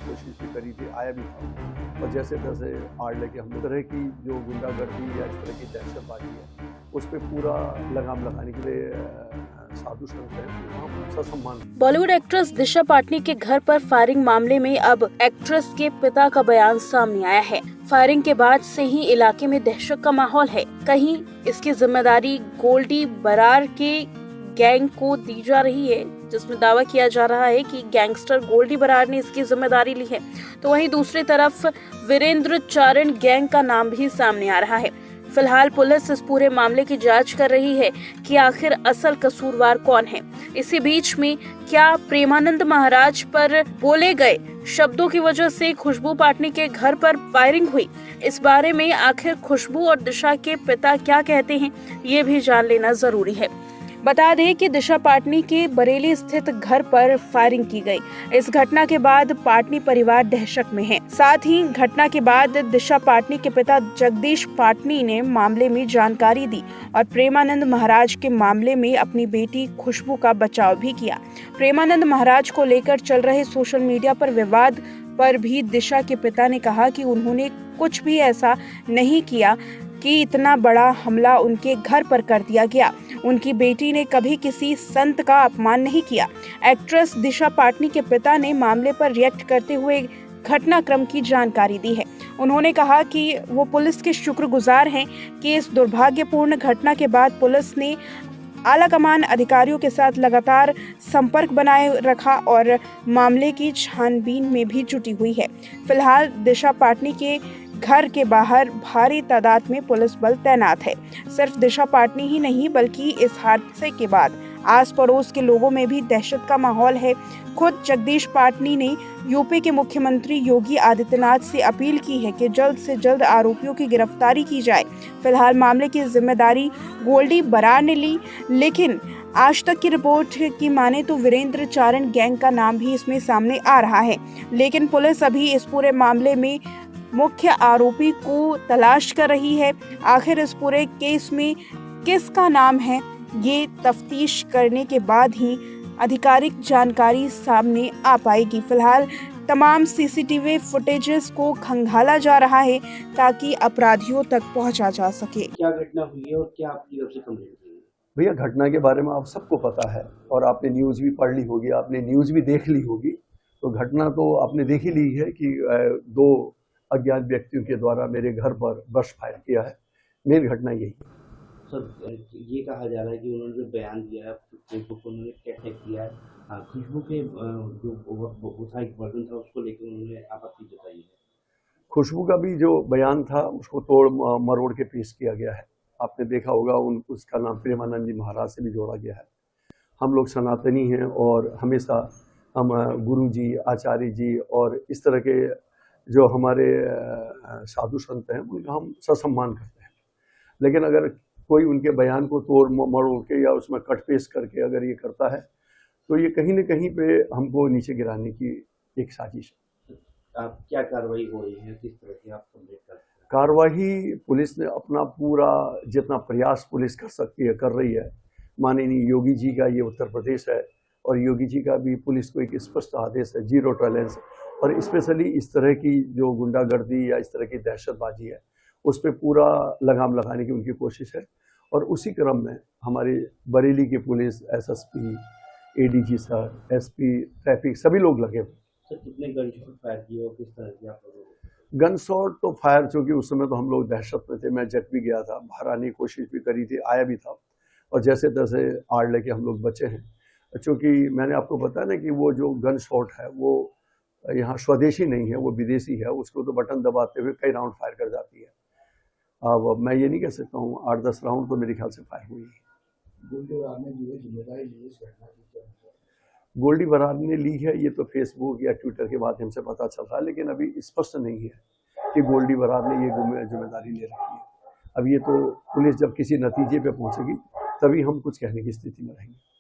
कोशिश भी करी थी, आया भी था। और जैसे तैसे आड़ लेके हम लोग तरह की जो गुंडागर्दी या इस तरह की दहशतबाजी है, उस पर पूरा लगाम लगाने के लिए साधु संत हैं, हम ससम्मान। बॉलीवुड एक्ट्रेस दिशा पाटनी के घर पर फायरिंग मामले में अब एक्ट्रेस के पिता का बयान सामने आया है। फायरिंग के बाद से ही इलाके में दहशत का माहौल है। कहीं इसकी जिम्मेदारी गोल्डी बरार के गैंग को दी जा रही है, जिसमें दावा किया जा रहा है कि गैंगस्टर गोल्डी बरार ने इसकी जिम्मेदारी ली है, तो वहीं दूसरी तरफ वीरेंद्र चारण गैंग का नाम भी सामने आ रहा है। फिलहाल पुलिस इस पूरे मामले की जांच कर रही है कि आखिर असल कसूरवार कौन है। इसी बीच में क्या प्रेमानंद महाराज पर बोले गए शब्दों की वजह से खुशबू पाटनी के घर पर फायरिंग हुई? इस बारे में आखिर खुशबू और दिशा के पिता क्या कहते हैं, ये भी जान लेना जरूरी है। बता दें कि दिशा पाटनी के बरेली स्थित घर पर फायरिंग की गई। इस घटना के बाद पाटनी परिवार दहशत में है। साथ ही घटना के बाद दिशा पाटनी के पिता जगदीश पाटनी ने मामले में जानकारी दी और प्रेमानंद महाराज के मामले में अपनी बेटी खुशबू का बचाव भी किया। प्रेमानंद महाराज को लेकर चल रहे सोशल मीडिया पर विवाद पर भी दिशा के पिता ने कहा कि उन्होंने कुछ भी ऐसा नहीं किया कि इतना बड़ा हमला उनके घर पर कर दिया गया। उनकी बेटी ने कभी किसी संत का अपमान नहीं किया। एक्ट्रेस दिशा पाटनी के पिता ने मामले पर रिएक्ट करते हुए घटनाक्रम की जानकारी दी है। उन्होंने कहा कि वो पुलिस के शुक्रगुजार हैं कि इस दुर्भाग्यपूर्ण घटना के बाद पुलिस ने आला कमान अधिकारियों के साथ लगातार संपर्क बनाए रखा और मामले की छानबीन में भी जुटी हुई है। फिलहाल दिशा पाटनी के घर के बाहर भारी तादाद में पुलिस बल तैनात है। सिर्फ दिशा पाटनी ही नहीं बल्कि इस हादसे के बाद आस पड़ोस के लोगों में भी दहशत का माहौल है। खुद जगदीश पाटनी ने यूपी के मुख्यमंत्री योगी आदित्यनाथ से अपील की है कि जल्द से जल्द आरोपियों की गिरफ्तारी की जाए। फिलहाल मामले की जिम्मेदारी गोल्डी बरार ने ली, लेकिन आज तक की रिपोर्ट की माने तो वीरेंद्र चारण गैंग का नाम भी इसमें सामने आ रहा है। लेकिन पुलिस अभी इस पूरे मामले में मुख्य आरोपी को तलाश कर रही है। आखिर इस पूरे केस में किसका नाम है, ये तफ्तीश करने के बाद ही आधिकारिक जानकारी सामने आ पाएगी। फिलहाल तमाम सीसीटीवी फुटेजेस को खंगाला जा रहा है ताकि अपराधियों तक पहुंचा जा सके। क्या घटना हुई है और क्या आपकी तरफ से कंप्लेंट हुई है? भैया, घटना के बारे में आप सबको पता है और आपने न्यूज़ भी पढ़ ली होगी, आपने न्यूज़ भी देख ली होगी। तो घटना तो आपने देख ही ली है कि दो अज्ञात व्यक्तियों के द्वारा मेरे घर पर बर्स्ट फायर किया है। मेरी घटना यही है। सर, ये कहा जा रहा है कि उन्होंने जो बयान दिया है फेसबुक पर, उन्होंने अटैक किया है, खुशबू के जो था एक वर्जन था उसको लेकर उन्होंने आपत्ति जताई है। खुशबू का भी जो बयान था उसको तोड़ मरोड़ के पेश किया गया है। आपने देखा होगा उसका नाम प्रेमानंद जी महाराज से भी जोड़ा गया है। हम लोग सनातनी हैं और हमेशा हम गुरु जी, आचार्य जी और इस तरह के जो हमारे साधु संत हैं उनका हम ससम्मान करते हैं। लेकिन अगर कोई उनके बयान को तोड़ मरोड़ के या उसमें कट पेश करके अगर ये करता है तो ये कहीं न कहीं पे हमको नीचे गिराने की एक साजिश है। आप क्या कार्रवाई हो रही है, किस तरह की आप कंप्लेंट करते हैं? कार्रवाई पुलिस ने अपना पूरा जितना प्रयास पुलिस कर सकती है कर रही है। माननीय योगी जी का ये उत्तर प्रदेश है और योगी जी का भी पुलिस को एक स्पष्ट आदेश है, जीरो टॉलरेंस। और स्पेशली इस तरह की जो गुंडागर्दी या इस तरह की दहशतबाजी है उस पर पूरा लगाम लगाने की उनकी कोशिश है। और उसी क्रम में हमारी बरेली की police, SSP, ADG sir, SP traffic सभी लोग लगे हुए। सर, कितने गन शॉट फायर किए और किस तरह की आप लोगों को? गन शॉट तो फायर, चूँकि उस समय तो हम लोग दहशत में थे, मैं जग भी गया था, बाहर आने की कोशिश भी करी थी, आया भी था और जैसे तैसे आड़ लेके हम लोग बचे हैं। चूँकि मैंने आपको बताया ना कि वो जो गन शॉट है वो यहाँ स्वदेशी नहीं है, वो विदेशी है। उसको तो बटन दबाते हुए कई राउंड फायर कर जाती है। अब मैं ये नहीं कह सकता हूँ, 8-10 राउंड तो मेरे ख्याल से फायर हुई है। गोल्डी बरार ने जो जिम्मेदारी ली इस घटना की, गोल्डी बरार ने ली है ये तो फेसबुक या ट्विटर के माध्यम से पता चल रहा है, लेकिन अभी स्पष्ट नहीं है कि गोल्डी बरार ने ये जिम्मेदारी ले रखी है। अब ये तो पुलिस जब किसी नतीजे पे पहुंचेगी तभी हम कुछ कहने की स्थिति में रहेंगे।